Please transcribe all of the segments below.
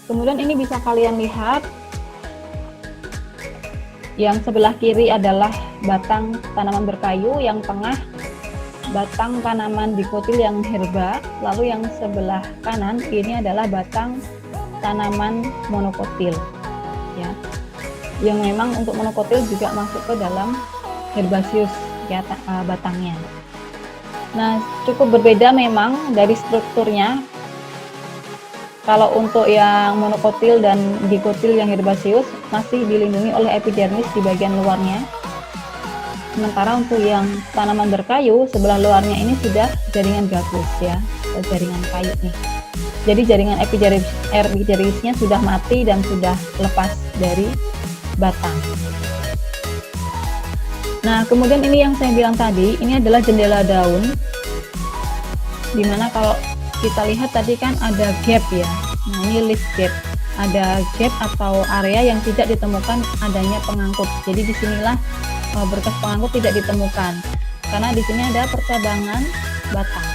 Kemudian ini bisa kalian lihat, yang sebelah kiri adalah batang tanaman berkayu, yang tengah batang tanaman dikotil yang herba, lalu yang sebelah kanan ini adalah batang tanaman monokotil ya, yang memang untuk monokotil juga masuk ke dalam herbaceous ya, batangnya. Nah, cukup berbeda memang dari strukturnya. Kalau untuk yang monokotil dan dikotil yang herbaceous masih dilindungi oleh epidermis di bagian luarnya. Sementara untuk yang tanaman berkayu, sebelah luarnya ini sudah jaringan gabus ya, jaringan kayu nih. Jadi jaringan epidermisnya sudah mati dan sudah lepas dari batang. Nah, kemudian ini yang saya bilang tadi, ini adalah jendela daun. Dimana kalau kita lihat tadi kan ada gap ya. Nah, ini leaf gap. Ada gap atau area yang tidak ditemukan adanya pengangkut. Jadi disinilah berkas pengangkut tidak ditemukan. Karena di sini ada percabangan batang.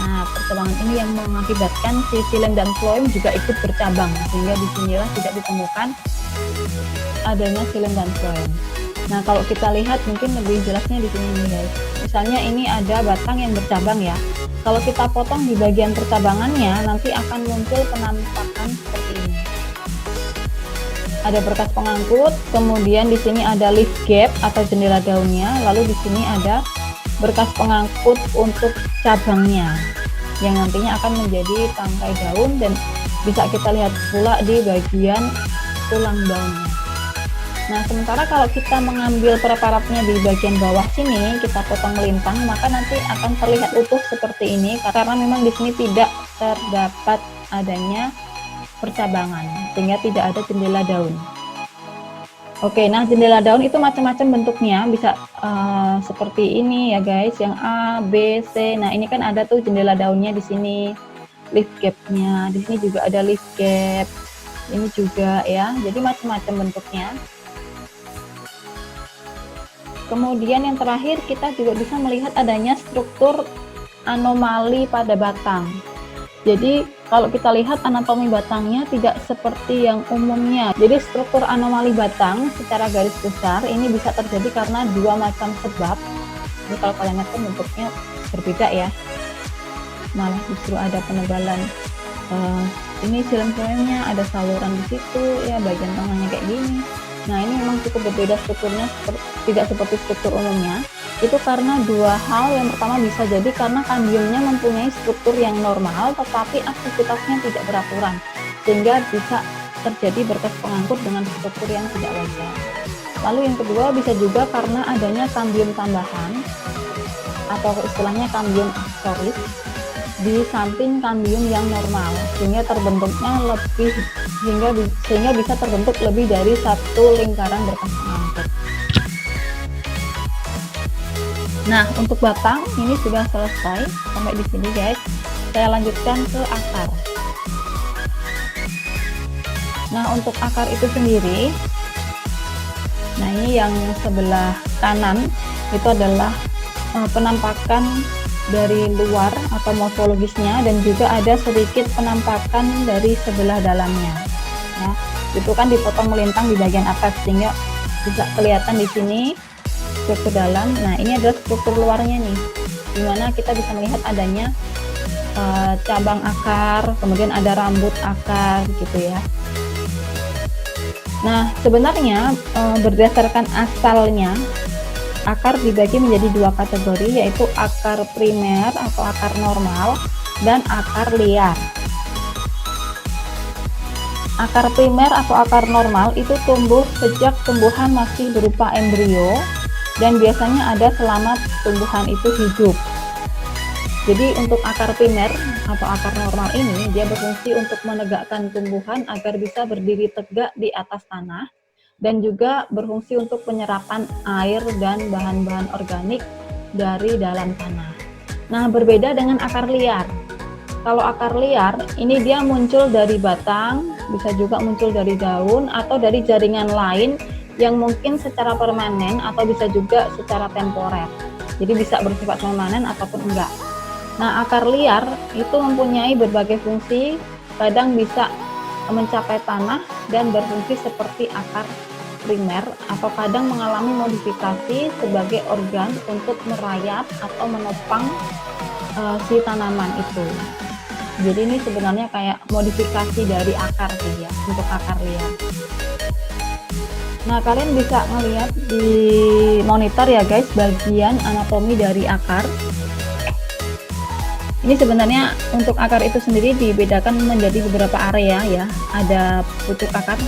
Nah, percabangan ini yang mengakibatkan si xilem dan phloem juga ikut bercabang, sehingga disinilah tidak ditemukan adanya xilem dan phloem. Nah, kalau kita lihat mungkin lebih jelasnya di sini nih guys. Misalnya ini ada batang yang bercabang ya. Kalau kita potong di bagian percabangannya, nanti akan muncul penampakan seperti ini. Ada berkas pengangkut, kemudian di sini ada leaf gap atau jendela daunnya, lalu di sini ada berkas pengangkut untuk cabangnya, yang nantinya akan menjadi tangkai daun dan bisa kita lihat pula di bagian tulang daunnya. Nah, sementara kalau kita mengambil preparatnya di bagian bawah sini, kita potong melintang, maka nanti akan terlihat utuh seperti ini, karena memang di sini tidak terdapat adanya percabangan, sehingga tidak ada jendela daun. Oke, nah jendela daun itu macam-macam bentuknya, bisa seperti ini ya guys, yang A, B, C. Nah, ini kan ada tuh jendela daunnya di sini, leaf gap-nya, di sini juga ada leaf gap, ini juga ya, jadi macam-macam bentuknya. Kemudian yang terakhir, kita juga bisa melihat adanya struktur anomali pada batang. Jadi kalau kita lihat anatomi batangnya tidak seperti yang umumnya. Jadi struktur anomali batang secara garis besar ini bisa terjadi karena dua macam sebab. Jadi kalau kalian lihat bentuknya berbeda ya. Malah justru ada penebalan. Ini xilem phloemnya ada saluran di situ ya, bagian tengahnya kayak gini. Nah, ini memang cukup berbeda strukturnya, tidak seperti struktur umumnya. Itu karena dua hal. Yang pertama bisa jadi karena kambiumnya mempunyai struktur yang normal, tetapi aktivitasnya tidak beraturan, sehingga bisa terjadi berkas pengangkut dengan struktur yang tidak wajar. Lalu yang kedua bisa juga karena adanya kambium tambahan, atau istilahnya kambium aksoris, di samping kambium yang normal, sehingga terbentuknya lebih sehingga bisa terbentuk lebih dari satu lingkaran berkas pengangkut. Nah, untuk batang ini sudah selesai sampai di sini guys. Saya lanjutkan ke akar. Nah, untuk akar itu sendiri, nah ini yang sebelah kanan itu adalah penampakan dari luar atau morfologisnya, dan juga ada sedikit penampakan dari sebelah dalamnya ya. Itu kan dipotong melintang di bagian atas sehingga bisa kelihatan di sini struktur dalam. Nah, ini adalah struktur luarnya nih, dimana kita bisa melihat adanya cabang akar, kemudian ada rambut akar gitu ya. Nah, sebenarnya berdasarkan asalnya akar dibagi menjadi dua kategori, yaitu akar primer atau akar normal dan akar liar. Akar primer atau akar normal itu tumbuh sejak tumbuhan masih berupa embrio dan biasanya ada selama tumbuhan itu hidup. Jadi untuk akar primer atau akar normal ini, dia berfungsi untuk menegakkan tumbuhan agar bisa berdiri tegak di atas tanah, dan juga berfungsi untuk penyerapan air dan bahan-bahan organik dari dalam tanah. Nah, berbeda dengan akar liar. Kalau akar liar, ini dia muncul dari batang, bisa juga muncul dari daun, atau dari jaringan lain yang mungkin secara permanen atau bisa juga secara temporer. Jadi bisa bersifat permanen ataupun enggak. Nah, akar liar itu mempunyai berbagai fungsi, kadang bisa mencapai tanah dan berfungsi seperti akar primer atau kadang mengalami modifikasi sebagai organ untuk merayap atau menopang si tanaman itu. Jadi ini sebenarnya kayak modifikasi dari akar sih ya, untuk akar liar. Nah, kalian bisa melihat di monitor ya guys, bagian anatomi dari akar. Ini sebenarnya untuk akar itu sendiri dibedakan menjadi beberapa area ya. Ada pucuk akar,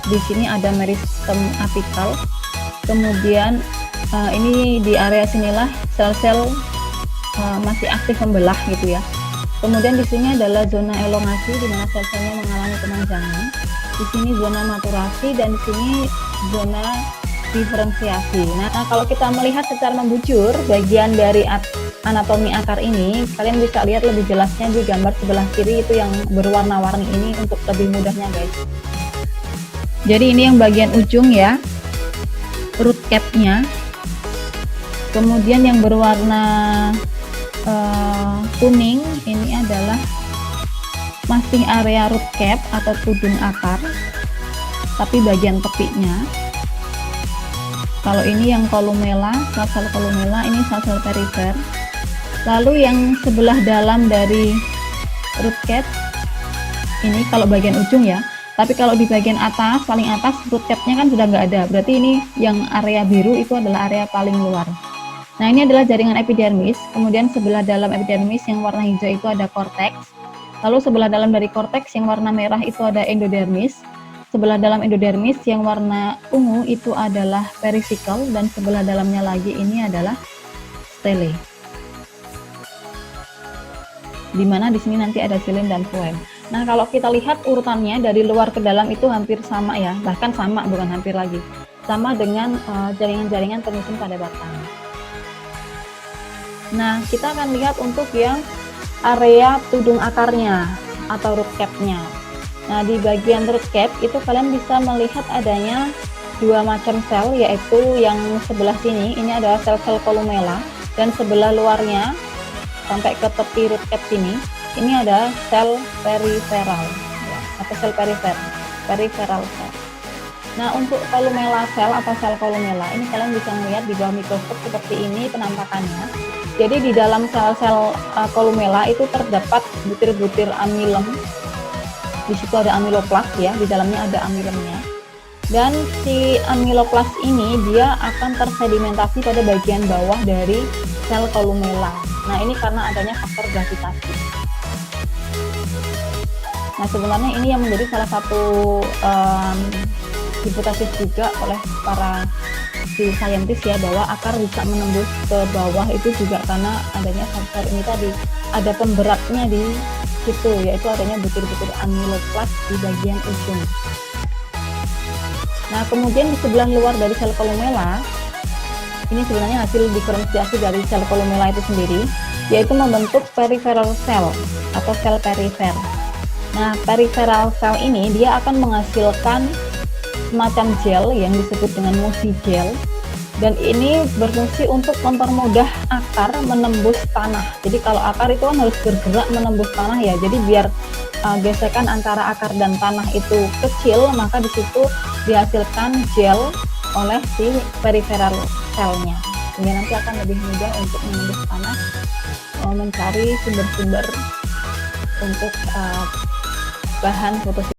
di sini ada meristem apikal. Kemudian ini di area sinilah sel-sel masih aktif membelah gitu ya. Kemudian di sini adalah zona elongasi di mana sel-selnya mengalami kemanjangan. Di sini zona maturasi dan di sini zona diferensiasi. Nah, kalau kita melihat secara membujur bagian dari anatomi akar ini, kalian bisa lihat lebih jelasnya di gambar sebelah kiri itu yang berwarna-warni ini untuk lebih mudahnya guys. Jadi ini yang bagian ujung ya, root cap-nya. Kemudian yang berwarna kuning ini adalah masih area root cap atau tudung akar, tapi bagian tepinya. Kalau ini yang kolumella, sel-sel kolumella, ini sel-sel perifer. Lalu yang sebelah dalam dari root cap ini kalau bagian ujung ya, tapi kalau di bagian atas, paling atas root cap-nya kan sudah nggak ada, berarti ini yang area biru itu adalah area paling luar. Nah, ini adalah jaringan epidermis, kemudian sebelah dalam epidermis yang warna hijau itu ada korteks, lalu sebelah dalam dari korteks yang warna merah itu ada endodermis, sebelah dalam endodermis yang warna ungu itu adalah perisikal, dan sebelah dalamnya lagi ini adalah stele. Dimana di sini nanti ada xilin dan floem. Nah, kalau kita lihat urutannya dari luar ke dalam itu hampir sama ya, bahkan sama, bukan hampir lagi, sama dengan jaringan-jaringan penyusun pada batang. Nah, kita akan lihat untuk yang area tudung akarnya atau root cap-nya. Nah, di bagian root cap itu kalian bisa melihat adanya dua macam sel, yaitu yang sebelah sini ini adalah sel-sel kolumella, dan sebelah luarnya sampai ke tepi root cap sini ini ada sel periferal ya, atau sel periferal cell. Nah, untuk kolumella sel atau sel kolumella ini kalian bisa melihat di bawah mikroskop seperti ini penampakannya. Jadi di dalam sel-sel kolumella itu terdapat butir-butir amilem. Di situ ada amiloplast ya, di dalamnya ada amilemnya. Dan si amiloplast ini dia akan tersedimentasi pada bagian bawah dari sel kolumella. Nah, ini karena adanya faktor gravitasi. Nah, sebenarnya ini yang menjadi salah satu hipotesis juga oleh para saintis ya, bahwa akar bisa menembus ke bawah itu juga karena adanya faktor ini tadi, ada pemberatnya di situ, yaitu adanya butir-butir amiloplast di bagian ujung. Nah, kemudian di sebelah luar dari sel kolumella ini sebenarnya hasil diferensiasi dari sel kolumella itu sendiri, yaitu membentuk peripheral cell atau sel perifer. Nah, peripheral cell ini dia akan menghasilkan semacam gel yang disebut dengan musi gel, dan ini berfungsi untuk mempermudah akar menembus tanah. Jadi kalau akar itu kan harus bergerak menembus tanah ya, jadi biar gesekan antara akar dan tanah itu kecil, maka di situ dihasilkan gel oleh si peripheral cell-nya, sehingga nanti akan lebih mudah untuk menembus tanah, mencari sumber-sumber untuk bahan fotosintesa.